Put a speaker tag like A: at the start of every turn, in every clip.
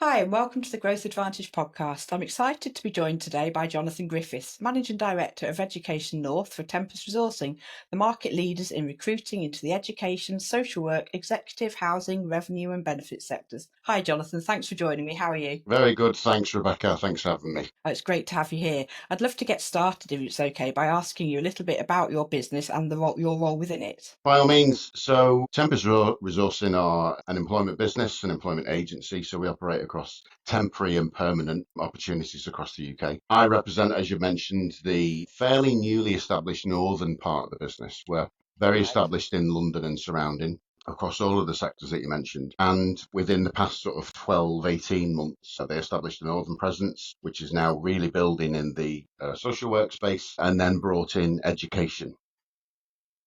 A: Hi, and welcome to the Growth Advantage podcast. I'm excited to be joined today by Jonathan Griffiths, Managing Director of Education North for Tempest Resourcing, the market leaders in recruiting into the education, social work, executive, housing, revenue and benefits sectors. Hi, Jonathan. Thanks for joining me. How are you?
B: Very good. Thanks, Rebecca. Thanks for having me.
A: It's great to have you here. I'd love to get started, if it's okay, by asking you a little bit about your business and your role within it.
B: By all means, Tempest Resourcing are an employment business, an employment agency. So we operate across temporary and permanent opportunities across the UK. I represent, as you mentioned, the fairly newly established northern part of the business. We're very
A: Right.
B: established in London and surrounding, across all of the sectors that you mentioned. And within the past sort of 12, 18 months, they established a northern presence, which is now really building in the social workspace, and then brought in education.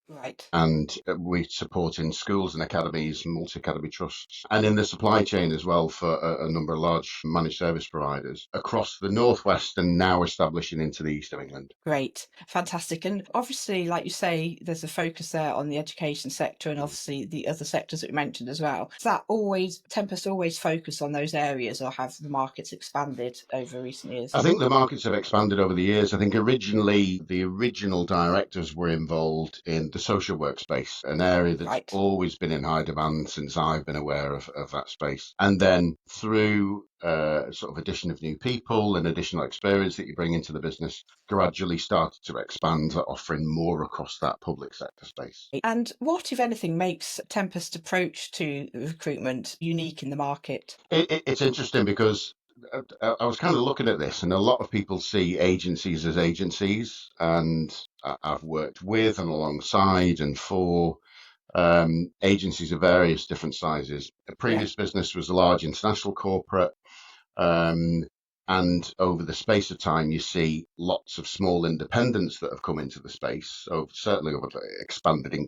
A: Right.
B: And we support in schools and academies, multi-academy trusts, and in the supply chain as well for a number of large managed service providers across the northwest and now establishing into the east of England.
A: Great, fantastic. And obviously, like you say, there's a focus there on the education sector and obviously the other sectors that we mentioned as well. Is that always, Tempest always focus on those areas, or have the markets expanded over recent years?
B: I think the markets have expanded over the years. I think originally the original directors were involved in the social workspace, an area that's
A: Right.
B: always been in high demand since I've been aware of that space. And then through sort of addition of new people and additional experience that you bring into the business, gradually started to expand, offering more across that public sector space.
A: And what, if anything, makes Tempest approach to recruitment unique in the market?
B: It's interesting because I was kind of looking at this, and a lot of people see agencies as agencies, and I've worked with and alongside and for agencies of various different sizes. A
A: Yeah.
B: previous business was a large international corporate, um, and over the space of time, you see lots of small independents that have come into the space. So certainly over expanded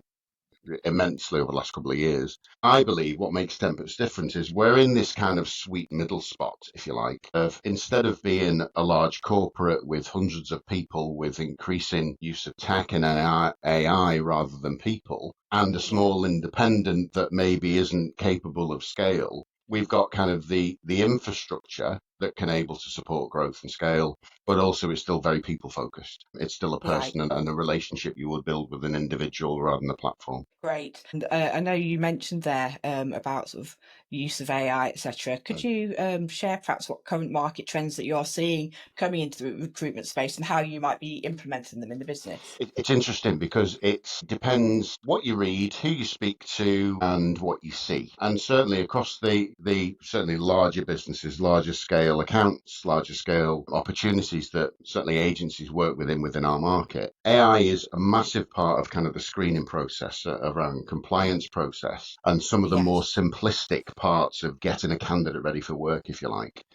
B: immensely over the last couple of years. I believe what makes Tempest different is we're in this kind of sweet middle spot, if you like, of instead of being a large corporate with hundreds of people with increasing use of tech and AI rather than people, and a
A: Yeah.
B: small independent that maybe isn't capable of scale. We've got kind of the infrastructure that can able to support growth and scale, but also it's still very people focused. It's still a
A: Right.
B: person and a relationship you would build with an individual rather than a platform.
A: Great. And I know you mentioned there about sort of use of AI, etc. Could you share perhaps what current market trends that you're seeing coming into the recruitment space and how you might be implementing them in the business?
B: It's interesting because it depends what you read, who you speak to, and what you see. And certainly across the certainly larger businesses, larger scale accounts, larger scale opportunities that certainly agencies work within our market, AI is a massive part of kind of the screening process around compliance process and some of the more
A: Yes.
B: simplistic parts of getting a candidate ready for work, if you like.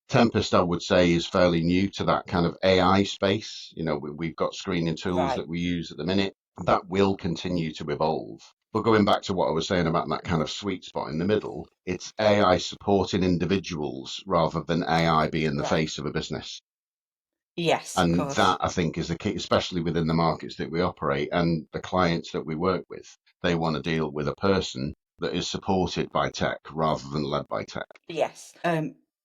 B: Tempest, I would say, is fairly new to that kind of AI space. You know, we've got screening tools
A: Right.
B: that we use at the minute that will continue to evolve. But going back to what I was saying about that kind of sweet spot in the middle, it's AI supporting individuals rather than AI being the
A: Right.
B: face of a business.
A: Yes, of
B: And
A: course.
B: that I think is the key, especially within the markets that we operate and the clients that we work with. They want to deal with a person that is supported by tech rather than led by tech.
A: Yes.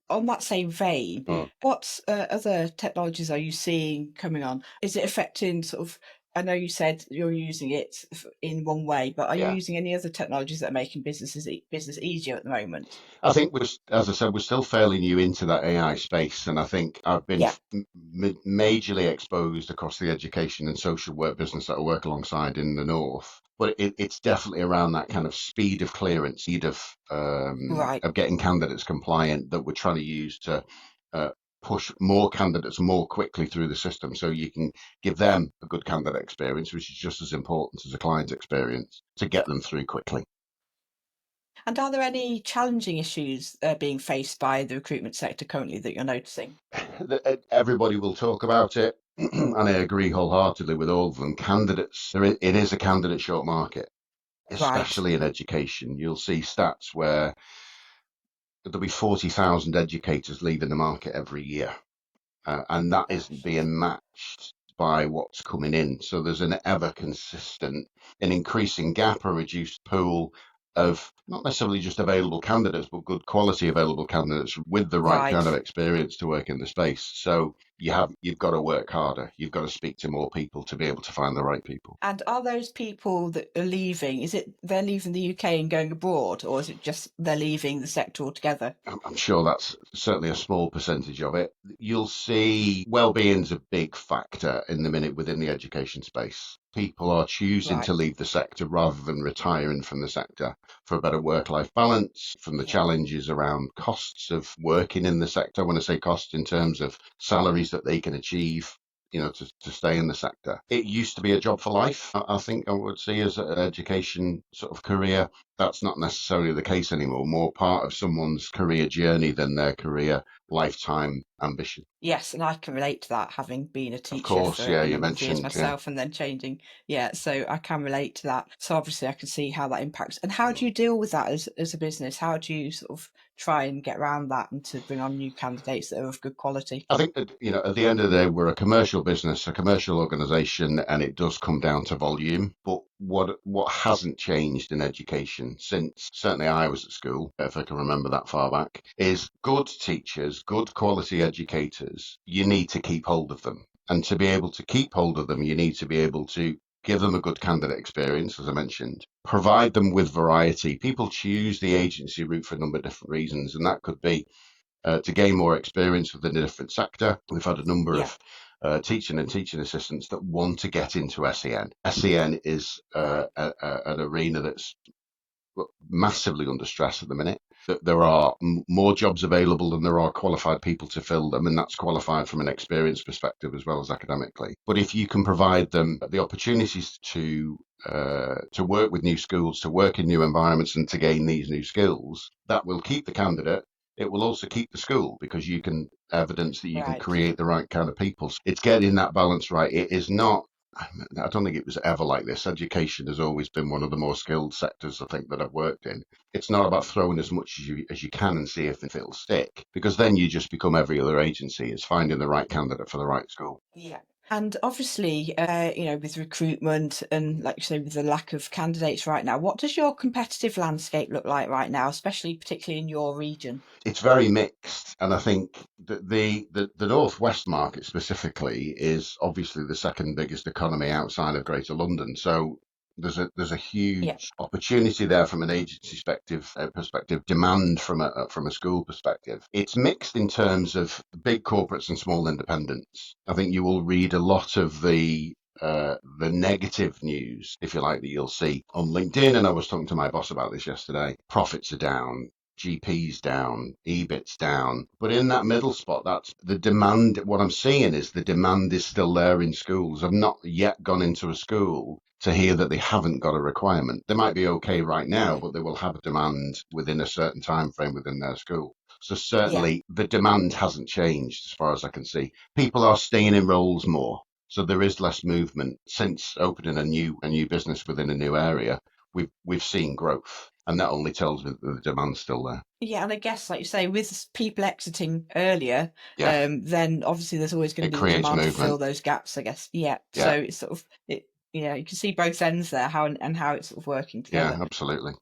A: On that same vein,
B: Mm,
A: what other technologies are you seeing coming on? Is it affecting sort of? I know you said you're using it in one way, but are you
B: yeah.
A: using any other technologies that are making business easier at the moment?
B: I think as I said, we're still fairly new into that AI space, and I think I've been
A: Yeah.
B: majorly exposed across the education and social work business that I work alongside in the north. But it's definitely around that kind of speed of clearance, speed
A: Right.
B: of getting candidates compliant that we're trying to use to uh, push more candidates more quickly through the system, so you can give them a good candidate experience, which is just as important as a client experience, to get them through quickly.
A: And are there any challenging issues being faced by the recruitment sector currently that you're noticing?
B: Everybody will talk about it, and I agree wholeheartedly with all of them. Candidates, it is a candidate short market,
A: Right.
B: especially in education. You'll see stats where there'll be 40,000 educators leaving the market every year, and that isn't
A: Gosh.
B: being matched by what's coming in. So there's an ever consistent, an increasing gap, a reduced pool, of not necessarily just available candidates, but good quality available candidates with the right kind of
A: Right.
B: experience to work in the space. So you've got to work harder. You've got to speak to more people to be able to find the right people.
A: And are those people that are leaving, is it they're leaving the UK and going abroad, or is it just they're leaving the sector altogether?
B: I'm sure that's certainly a small percentage of it. You'll see well-being's a big factor in the minute within the education space. People are choosing to
A: Right.
B: leave the sector rather than retiring from the sector for a better work-life balance, from the
A: Yeah.
B: challenges around costs of working in the sector. When I say costs in terms of salaries that they can achieve, to stay in the sector. It used to be a job for life, I think I would see as an education sort of career. That's not necessarily the case anymore. More part of someone's career journey than their career lifetime ambition.
A: Yes, and I can relate to that, having been a
B: Of
A: teacher
B: course,
A: for
B: yeah,
A: a
B: you
A: number of years
B: mentioned, yeah.
A: myself and then changing. Yeah, so I can relate to that. So obviously I can see how that impacts. And how do
B: Mm.
A: you deal with that as a business? How do you sort of try and get around that and to bring on new candidates that are of good quality?
B: I think that, at the end of the day, we're a commercial business, a commercial organization, and it does come down to volume. But what hasn't changed in education since certainly I was at school, if I can remember that far back, is good teachers, good quality educators. You need to keep hold of them. And to be able to keep hold of them, you need to be able to give them a good candidate experience, as I mentioned, provide them with variety. People choose the agency route for a number of different reasons, and that could be to gain more experience within a different sector. We've had a number
A: Yeah,
B: of teaching and teaching assistants that want to get into SEN. SEN is
A: right.
B: an arena that's massively under stress at the minute. That there are more jobs available than there are qualified people to fill them, and that's qualified from an experience perspective as well as academically. But if you can provide them the opportunities to work with new schools, to work in new environments, and to gain these new skills, that will keep the candidate. It will also keep the school because you can evidence that you can
A: Right.
B: create the right kind of people. It's getting that balance right. It is not. I don't think it was ever like this. Education has always been one of the more skilled sectors I think that I've worked in. It's not about throwing as much as you can and see if it'll stick, because then you just become every other agency. It's finding the right candidate for the right school.
A: Yeah. And obviously, with recruitment and like you say, with the lack of candidates right now, what does your competitive landscape look like right now, especially particularly in your region?
B: It's very mixed, and I think that the northwest market specifically is obviously the second biggest economy outside of Greater London. So there's a
A: Yeah.
B: huge opportunity there from an agency perspective, demand from a school perspective. It's mixed in terms of big corporates and small independents. I think you will read a lot of the negative news, if you like, that you'll see on LinkedIn. And I was talking to my boss about this yesterday. Profits are down, GP's down, EBIT's down. But in that middle spot, that's the demand. What I'm seeing is the demand is still there in schools. I've not yet gone into a school to hear that they haven't got a requirement. They might be okay right now,
A: Right.
B: but they will have a demand within a certain time frame within their school. So
A: Yeah.
B: certainly the demand hasn't changed as far as I can see. People are staying in roles more. So there is less movement since opening a new business within a new area. We've seen growth, and that only tells me that the demand's still there.
A: Yeah, and I guess, like you say, with people exiting earlier,
B: Yeah,
A: then obviously there's always going
B: it
A: to be the
B: creates
A: demand to
B: movement.
A: fill those gaps, I guess. Yeah. So
B: Yeah,
A: it's sort of it. Yeah, you can see both ends there, how and how it's sort of working
B: yeah,
A: together.
B: absolutely.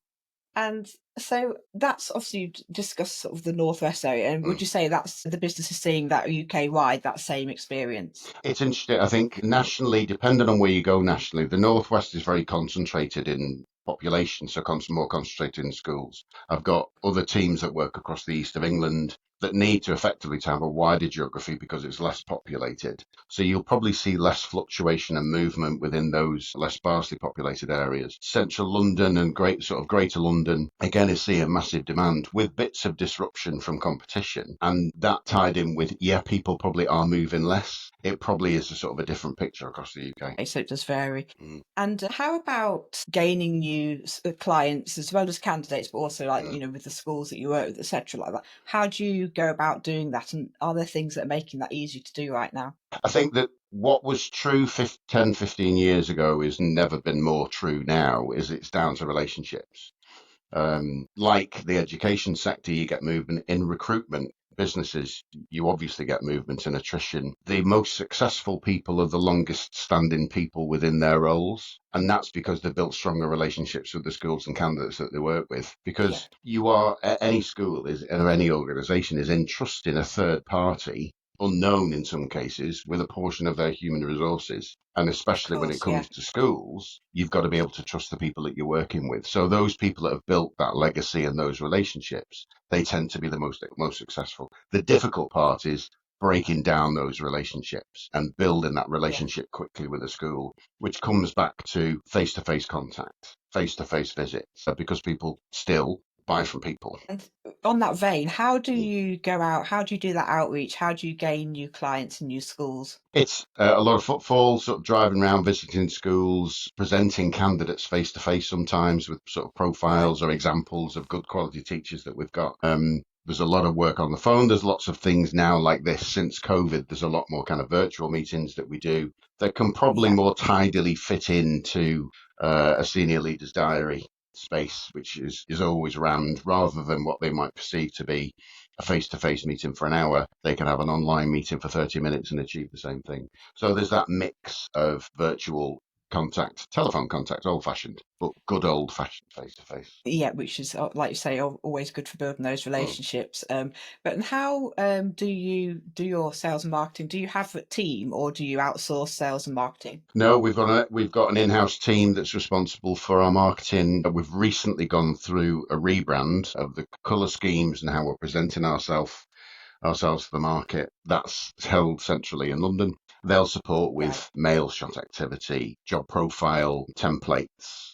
A: And so that's obviously you discussed sort of the Northwest area. And would
B: Mm.
A: you say that's the business is seeing that UK wide, that same experience?
B: It's interesting. I think nationally, depending on where you go nationally, the Northwest is very concentrated in population, so more concentrated in schools. I've got other teams that work across the east of England that need to effectively to have a wider geography because it's less populated. So you'll probably see less fluctuation and movement within those less sparsely populated areas. Central London and Greater London again is seeing massive demand with bits of disruption from competition, and that tied in with people probably are moving less. It probably is a sort of a different picture across the UK.
A: Okay, so it does vary.
B: Mm,
A: And how about gaining new clients as well as candidates, but also like,
B: mm.
A: with the schools that you work with, etc., like that? How do you go about doing that? And are there things that are making that easier to do right now?
B: I think that what was true 10, 15 years ago is never been more true now, is it's down to relationships. Like the education sector, you get movement in recruitment. businesses, you obviously get movement and attrition. The most successful people are the longest standing people within their roles. And that's because they've built stronger relationships with the schools and candidates that they work with.
A: Yeah,
B: Because you are, any school is, or any organization is entrusting a third party, unknown in some cases, with a portion of their human resources. And
A: of
B: especially when it
A: course. Yeah,
B: comes to schools, you've got to be able to trust the people that you're working with. So those people that have built that legacy and those relationships, they tend to be the most successful. The difficult part is breaking down those relationships and building that
A: yeah.
B: relationship quickly with a school, which comes back to face-to-face contact, face-to-face visits, because people still buy from people.
A: And on that vein, how do you go out? How do you do that outreach? How do you gain new clients and new schools?
B: It's a lot of footfall, sort of driving around, visiting schools, presenting candidates face to face sometimes with sort of
A: Right.
B: profiles or examples of good quality teachers that we've got. There's a lot of work on the phone. There's lots of things now like this since COVID. There's a lot more kind of virtual meetings that we do that can probably
A: Yeah.
B: more tidily fit into a senior leader's diary space, which is always rammed rather than what they might perceive to be a face-to-face meeting for an hour. They can have an online meeting for 30 minutes and achieve the same thing. So there's that mix of virtual contact, telephone contact, old-fashioned, but good old-fashioned face-to-face.
A: Yeah, which is like you say, always good for building those
B: Mm.
A: relationships. But how do you do your sales and marketing? Do you have a team or do you outsource sales and marketing?
B: No, we've got an in-house team that's responsible for our marketing. We've recently gone through a rebrand of the colour schemes and how we're presenting ourselves to the market. That's held centrally in London. They'll support
A: Right.
B: with mail shot activity, job profile templates,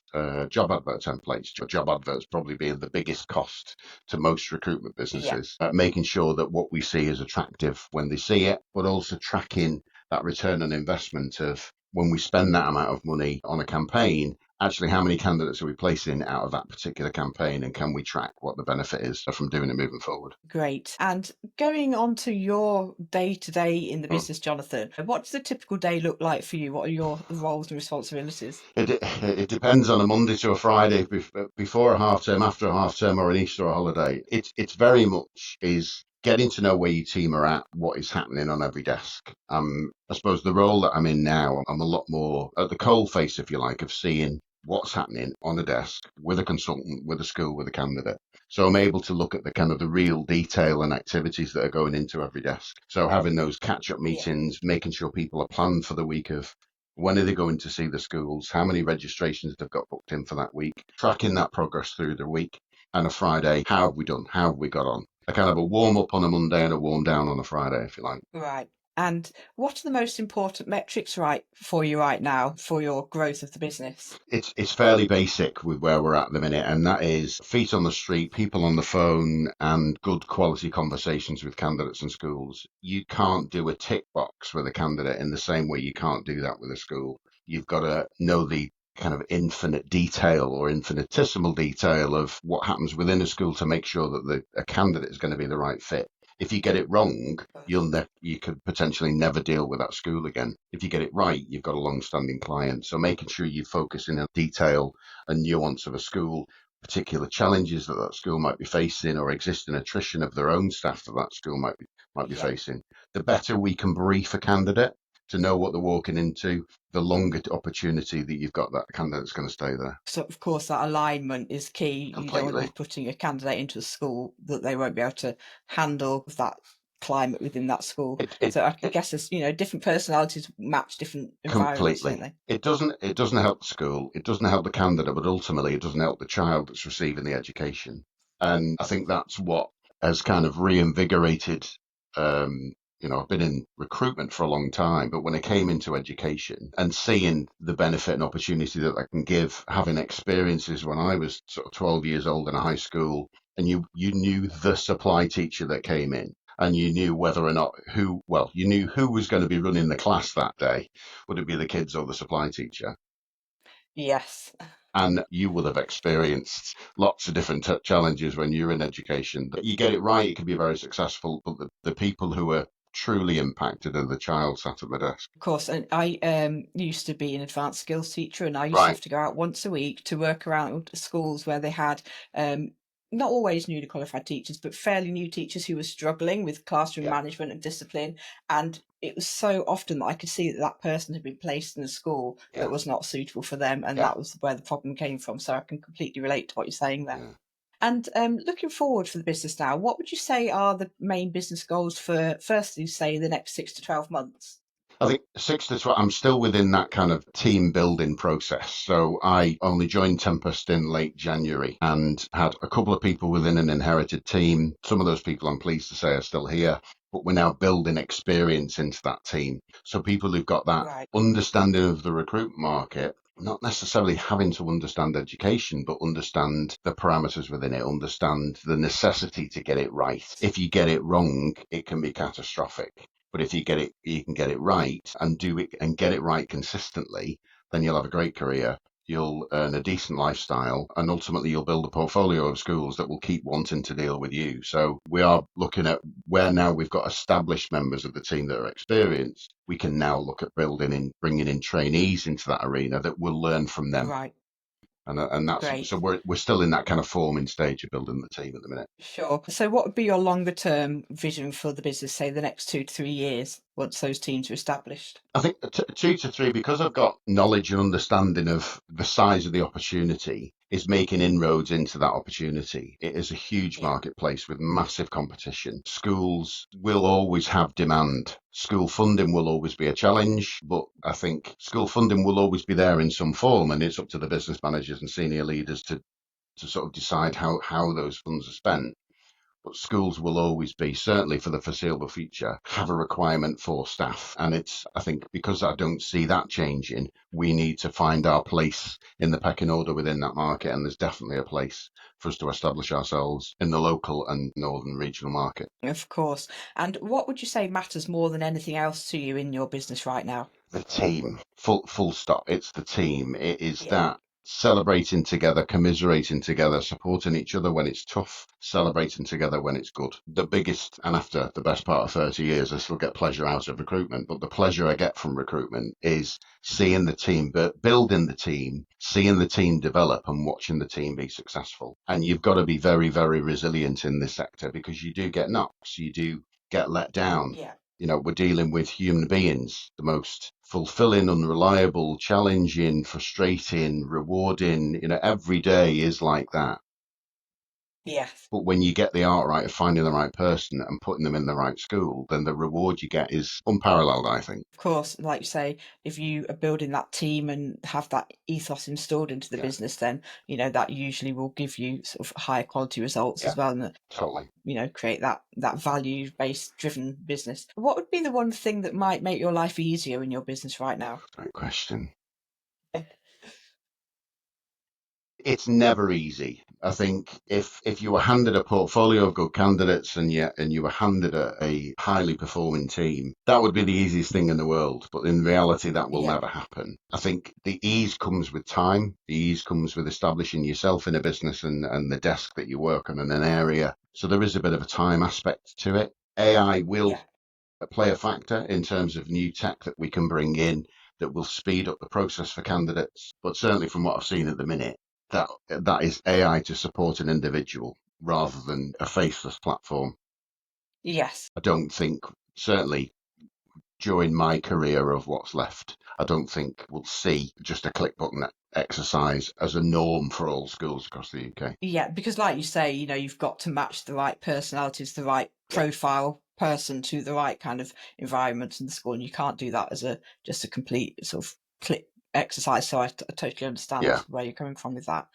B: job advert templates. Job adverts probably being the biggest cost to most recruitment
A: Yeah.
B: businesses, making sure that what we see is attractive when they see it, but also tracking that return on investment of when we spend that amount of money on a campaign, actually how many candidates are we placing out of that particular campaign, and can we track what the benefit is from doing it moving forward?
A: Great. And going on to your day to day in the
B: Mm.
A: business, Jonathan, what does a typical day look like for you? What are your roles and responsibilities?
B: It depends on a Monday to a Friday before a half term, after a half term, or an Easter or holiday. It's very much is getting to know where your team are at, what is happening on every desk. I suppose the role that I'm in now, I'm a lot more at the coal face, if you like, of seeing what's happening on a desk with a consultant, with a school, with a candidate. So I'm able to look at the kind of the real detail and activities that are going into every desk. So having those catch up
A: Yeah.
B: meetings, making sure people are planned for the week of when are they going to see the schools, how many registrations they've got booked in for that week, tracking that progress through the week, and a Friday, how have we done, how have we got on. A kind of a warm up on a Monday and a warm down on a Friday, if you like.
A: Right. And what are the most important metrics right for you right now for your growth of the business?
B: It's fairly basic with where we're at the minute, and that is feet on the street, people on the phone, and good quality conversations with candidates and schools. You can't do a tick box with a candidate in the same way you can't do that with a school. You've got to know the kind of infinite detail or infinitesimal detail of what happens within a school to make sure that a candidate is going to be the right fit. If you get it wrong, you could potentially never deal with that school again. If you get it right, you've got a long-standing client. So making sure you focus in on detail and nuance of a school, particular challenges that that school might be facing, or existing attrition of their own staff that that school might be
A: Yeah.
B: facing. The better we can brief a candidate to know what they're walking into, the longer opportunity that you've got that candidate's going to stay there.
A: So of course that alignment is key. You don't want to be
B: Completely.
A: putting a candidate into a school that they won't be able to handle that climate within that school.
B: It, it,
A: So I
B: it
A: guess as different personalities match different environments, don't
B: Completely.
A: they?
B: It doesn't help the school, it doesn't help the candidate, but ultimately it doesn't help the child that's receiving the education. And I think that's what has kind of reinvigorated. I've been in recruitment for a long time, but when I came into education and seeing the benefit and opportunity that I can give, having experiences when I was sort of 12 years old in a high school, and you knew the supply teacher that came in, and you knew whether or not you knew who was going to be running the class that day. Would it be the kids or the supply teacher?
A: Yes.
B: And you will have experienced lots of different challenges when you're in education. You get it right, it can be very successful, but the people who are truly impacted are the child sat at the desk.
A: Of course, and I used to be an advanced skills teacher, and I used to
B: Right.
A: have to go out once a week to work around schools where they had not always newly qualified teachers, but fairly new teachers who were struggling with classroom
B: Yeah,
A: management and discipline. And it was so often that I could see that that person had been placed in a school
B: yeah,
A: that was not suitable for them, and
B: yeah,
A: that was where the problem came from. So I can completely relate to what you're saying there.
B: yeah.
A: And looking forward for the business now, what would you say are the main business goals for, firstly, say, the next 6 to 12 months?
B: I think 6 to 12, I'm still within that kind of team building process. So I only joined Tempest in late January and had a couple of people within an inherited team. Some of those people I'm pleased to say are still here, but we're now building experience into that team. So people who've got that
A: Right.
B: understanding of the recruitment market, not necessarily having to understand education, but understand the parameters within it, understand the necessity to get it right. If you get it wrong, it can be catastrophic. But if you get it, you can get it right and do it and get it right consistently, then you'll have a great career. You'll earn a decent lifestyle, and ultimately you'll build a portfolio of schools that will keep wanting to deal with you. So we are looking at where now we've got established members of the team that are experienced. We can now look at building in, bringing in trainees into that arena that will learn from them,
A: Right.
B: and that's
A: Great.
B: so we're still in that kind of forming stage of building the team at the minute.
A: Sure. So, what would be your longer term vision for the business, say the next 2 to 3 years, once those teams are established?
B: I think 2 to 3, because I've got knowledge and understanding of the size of the opportunity, is making inroads into that opportunity. It is a huge
A: Yeah.
B: marketplace with massive competition. Schools will always have demand. School funding will always be a challenge, but I think school funding will always be there in some form, and it's up to the business managers and senior leaders to sort of decide how those funds are spent. But schools will always be, certainly for the foreseeable future, have a requirement for staff. And I think, because I don't see that changing, we need to find our place in the pecking order within that market. And there's definitely a place for us to establish ourselves in the local and northern regional market.
A: Of course. And what would you say matters more than anything else to you in your business right now?
B: The team, full stop. It's the team. It is
A: Yeah.
B: that celebrating together, commiserating together, supporting each other when it's tough, celebrating together when it's good. The biggest, and after the best part of 30 years, I still get pleasure out of recruitment, but the pleasure I get from recruitment is seeing the team, building the team, seeing the team develop and watching the team be successful. And you've got to be very, very resilient in this sector, because you do get knocks, you do get let down.
A: Yeah.
B: We're dealing with human beings, the most fulfilling, unreliable, challenging, frustrating, rewarding. Every day is like that.
A: Yes.
B: But when you get the art right of finding the right person and putting them in the right school, then the reward you get is unparalleled, I think.
A: Of course, like you say, if you are building that team and have that ethos installed into the
B: Yeah,
A: business, then that usually will give you sort of higher quality results
B: yeah,
A: as well, and
B: totally.
A: create that value based driven business. What would be the one thing that might make your life easier in your business right now?
B: Great question. It's never easy. I think if you were handed a portfolio of good candidates and you were handed a highly performing team, that would be the easiest thing in the world. But in reality, that will
A: Yeah.
B: never happen. I think the ease comes with time. The ease comes with establishing yourself in a business and the desk that you work on in an area. So there is a bit of a time aspect to it. AI will
A: Yeah.
B: play a factor in terms of new tech that we can bring in that will speed up the process for candidates. But certainly from what I've seen at the minute, that is AI to support an individual rather than a faceless platform.
A: Yes.
B: I don't think, certainly during my career of what's left, I don't think we'll see just a click button exercise as a norm for all schools across the UK.
A: Yeah, because like you say, you've got to match the right personalities, the right
B: Yeah,
A: profile person to the right kind of environment in the school, and you can't do that as a just a complete sort of click exercise. So I totally understand
B: yeah.
A: where you're coming from with that.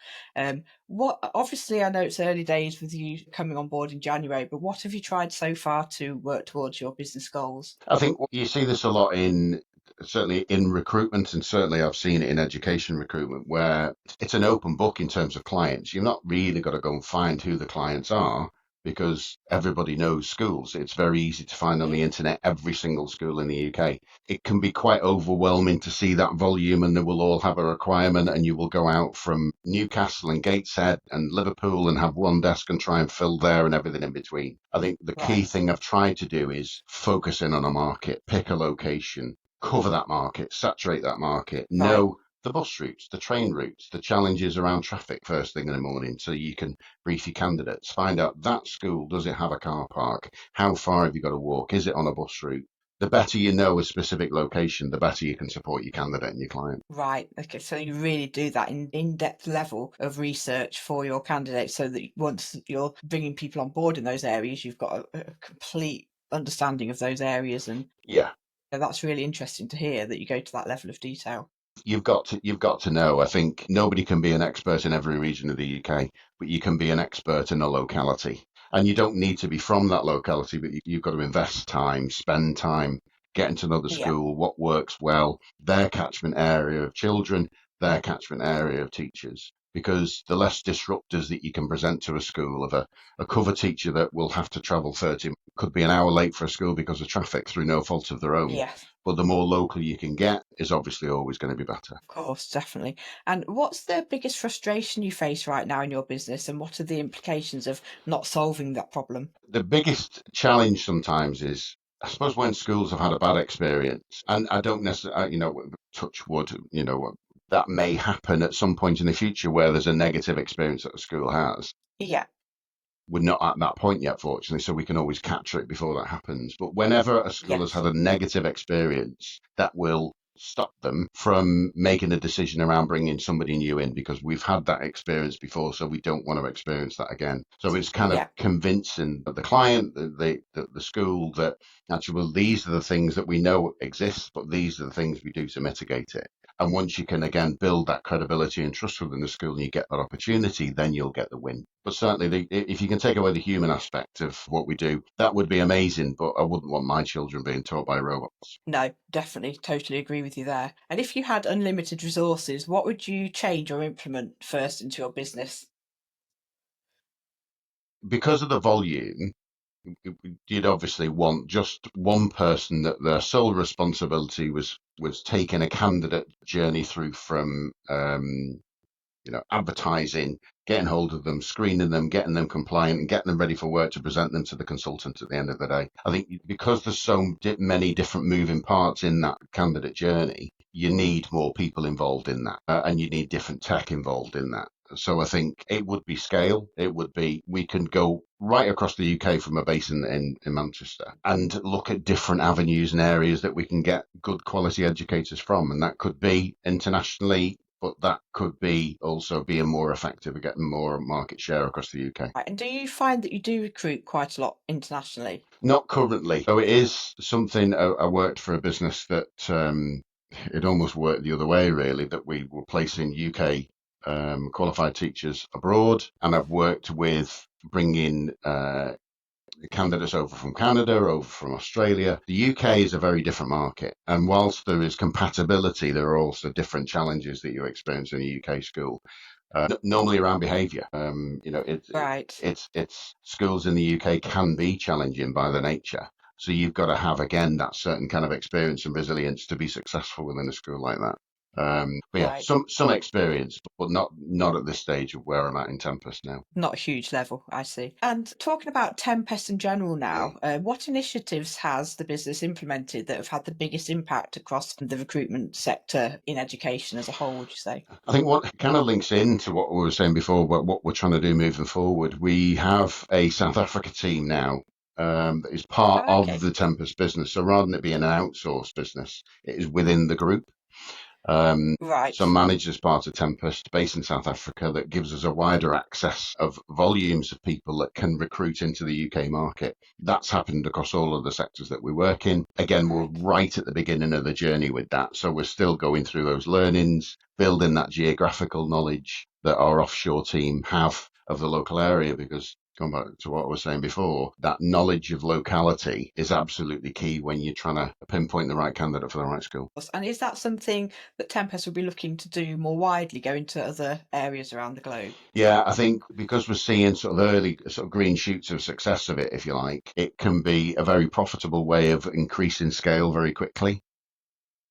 A: What obviously I know it's early days with you coming on board in January, but what have you tried so far to work towards your business goals?
B: I think you see this a lot in, certainly in recruitment, and certainly I've seen it in education recruitment, where it's an open book in terms of clients. You've not really got to go and find who the clients are, because everybody knows schools. It's very easy to find on
A: Yeah.
B: the internet every single school in the UK. It can be quite overwhelming to see that volume, and they will all have a requirement, and you will go out from Newcastle and Gateshead and Liverpool and have one desk and try and fill there and everything in between. I think the key
A: Right.
B: thing I've tried to do is focus in on a market, pick a location, cover that market, saturate that market,
A: Right.
B: know the bus routes, the train routes, the challenges around traffic first thing in the morning, so you can brief your candidates, find out that school, does it have a car park? How far have you got to walk? Is it on a bus route? The better you know a specific location, the better you can support your candidate and your client.
A: Right. Okay. So you really do that in-depth level of research for your candidates so that once you're bringing people on board in those areas, you've got a complete understanding of those areas. And
B: Yeah,
A: that's really interesting to hear that you go to that level of detail.
B: you've got to know. I think nobody can be an expert in every region of the UK, but you can be an expert in a locality. And you don't need to be from that locality, but you've got to invest time, spend time getting to know the
A: Yeah.
B: school, what works well, their catchment area of children, their catchment area of teachers. Because the less disruptors that you can present to a school of a cover teacher that will have to travel 30, could be an hour late for a school because of traffic through no fault of their own,
A: Yes.
B: but the more local you can get is obviously always going to be better.
A: Of course, definitely. And what's the biggest frustration you face right now in your business, and what are the implications of not solving that problem?
B: The biggest challenge sometimes is, I suppose, when schools have had a bad experience, and I don't necessarily, touch wood, that may happen at some point in the future where there's a negative experience that a school has.
A: Yeah.
B: We're not at that point yet, fortunately, so we can always capture it before that happens. But whenever a school has
A: Yes.
B: had a negative experience, that will stop them from making a decision around bringing somebody new in, because we've had that experience before, so we don't want to experience that again. So it's kind of
A: Yeah.
B: convincing the client, the school, that actually, well, these are the things that we know exist, but these are the things we do to mitigate it. And once you can again build that credibility and trust within the school and you get that opportunity, then you'll get the win. But certainly, if you can take away the human aspect of what we do, that would be amazing. But I wouldn't want my children being taught by robots.
A: No, definitely, totally agree with you there. And if you had unlimited resources, what would you change or implement first into your business?
B: Because of the volume, you'd obviously want just one person that their sole responsibility was taking a candidate journey through from advertising, getting hold of them, screening them, getting them compliant, and getting them ready for work to present them to the consultant at the end of the day. I think because there's so many different moving parts in that candidate journey, you need more people involved in that, and you need different tech involved in that. So I think it would be scale. It would be, we can go right across the UK from a base in Manchester and look at different avenues and areas that we can get good quality educators from. And that could be internationally, but that could be also being more effective at getting more market share across the UK.
A: Right. And do you find that you do recruit quite a lot internationally?
B: Not currently. So it is something. I worked for a business that it almost worked the other way, really, that we were placing UK qualified teachers abroad, and I've worked with bringing candidates over from Canada, over from Australia. The UK is a very different market. And whilst there is compatibility, there are also different challenges that you experience in a UK school. Normally around behaviour.
A: Right.
B: It's schools in the UK can be challenging by the nature. So you've got to have again that certain kind of experience and resilience to be successful within a school like that. But yeah,
A: Right.
B: some experience, but not at this stage of where I'm at in Tempest now.
A: Not a huge level, I see. And talking about Tempest in general now, what initiatives has the business implemented that have had the biggest impact across the recruitment sector in education as a whole, would you say?
B: I think what kind of links into what we were saying before about what we're trying to do moving forward. We have a South Africa team now that is part of
A: Okay.
B: the Tempest business. So rather than it being an outsourced business, it is within the group. Um, so
A: Right.
B: managed as part of Tempest, based in South Africa, that gives us a wider access of volumes of people that can recruit into the UK market. That's happened across all of the sectors that we work in. Again, we're
A: Right.
B: right at the beginning of the journey with that. So we're still going through those learnings, building that geographical knowledge that our offshore team have of the local area, because going back to what I was saying before, that knowledge of locality is absolutely key when you're trying to pinpoint the right candidate for the right school.
A: And is that something that Tempest will be looking to do more widely, go into other areas around the globe?
B: Yeah, I think because we're seeing sort of early sort of green shoots of success of it, if you like, it can be a very profitable way of increasing scale very quickly.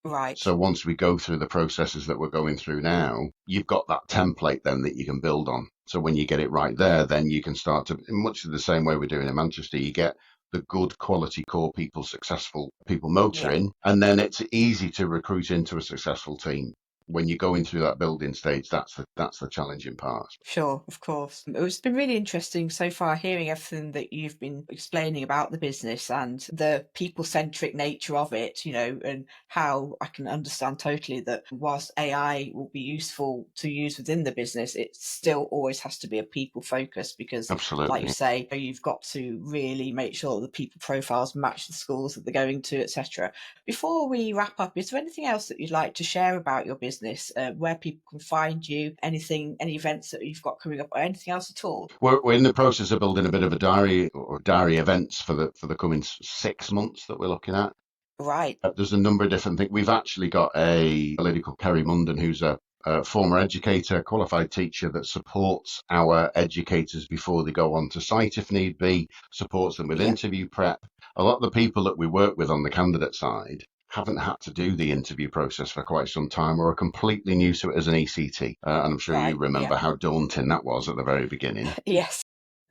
A: Right.
B: So once we go through the processes that we're going through now, you've got that template then that you can build on. So when you get it right there, then you can start to, in much of the same way we're doing in Manchester, you get the good quality core people, successful people
A: Yeah.
B: motoring, and then it's easy to recruit into a successful team. when you're going through that building stage, that's the challenging part.
A: Sure, of course. It's been really interesting so far hearing everything that you've been explaining about the business and the people-centric nature of it, and how I can understand totally that whilst AI will be useful to use within the business, it still always has to be a people focus because, like you
B: Absolutely.
A: say, you've got to really make sure the people profiles match the schools that they're going to, etc. Before we wrap up, is there anything else that you'd like to share about your business, where people can find you, any events that you've got coming up, or anything else at all?
B: We're in the process of building a bit of a diary or diary events for the coming 6 months that we're looking at.
A: Right.
B: There's a number of different things. We've actually got a lady called Kerry Munden, who's a former educator, qualified teacher that supports our educators before they go on to site if need be, supports them with
A: Yeah.
B: interview prep. A lot of the people that we work with on the candidate side haven't had to do the interview process for quite some time or are completely new to it as an ECT. And I'm sure you
A: Right. Yeah.
B: remember how daunting that was at the very beginning.
A: Yes.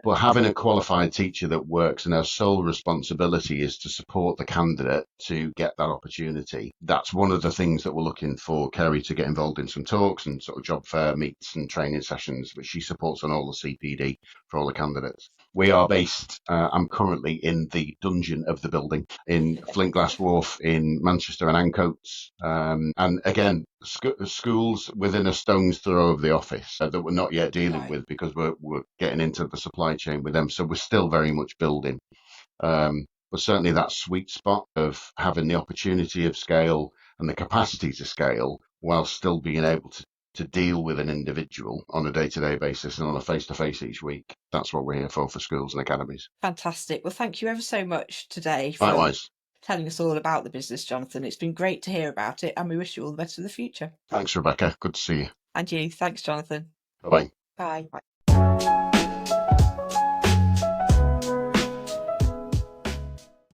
B: But having a qualified teacher that works and her sole responsibility is to support the candidate to get that opportunity. That's one of the things that we're looking for Kerry to get involved in some talks and sort of job fair meets and training sessions, which she supports on all the CPD for all the candidates. We are based, I'm currently in the dungeon of the building in Flintglass Wharf in Manchester and Ancoats. And again, schools within a stone's throw of the office that we're not yet dealing
A: Right.
B: with because we're getting into the supply chain with them. So we're still very much building. But certainly that sweet spot of having the opportunity of scale and the capacity to scale while still being able to deal with an individual on a day-to-day basis and on a face-to-face each week. That's what we're here for schools and academies.
A: Fantastic. Well, thank you ever so much today for
B: Likewise.
A: telling us all about the business, Jonathan. It's been great to hear about it, and we wish you all the best for the future.
B: Thanks, Rebecca. Good to see you.
A: And you. Thanks, Jonathan.
B: Bye-bye.
A: Bye. Bye.